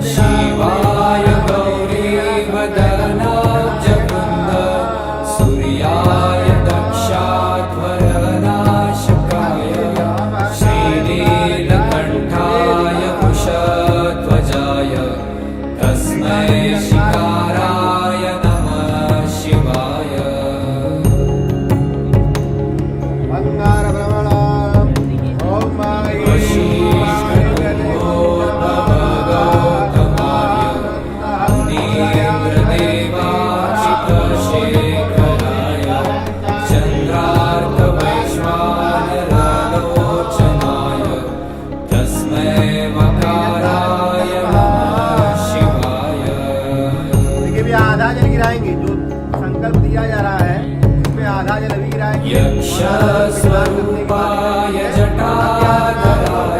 शिवाय गौरीवदनाब्जवृन्द सूर्याय दक्षाध्वरनाशकाय श्रीनीलकण्ठाय कुशध्वजाय तस्मै शिकाराय नमः शिवाय। आधा जल गिराएंगे, जो संकल्प दिया जा रहा है उसमें आधा जल अभी गिराएंगे। यक्षस्वरूपाय जटाधराय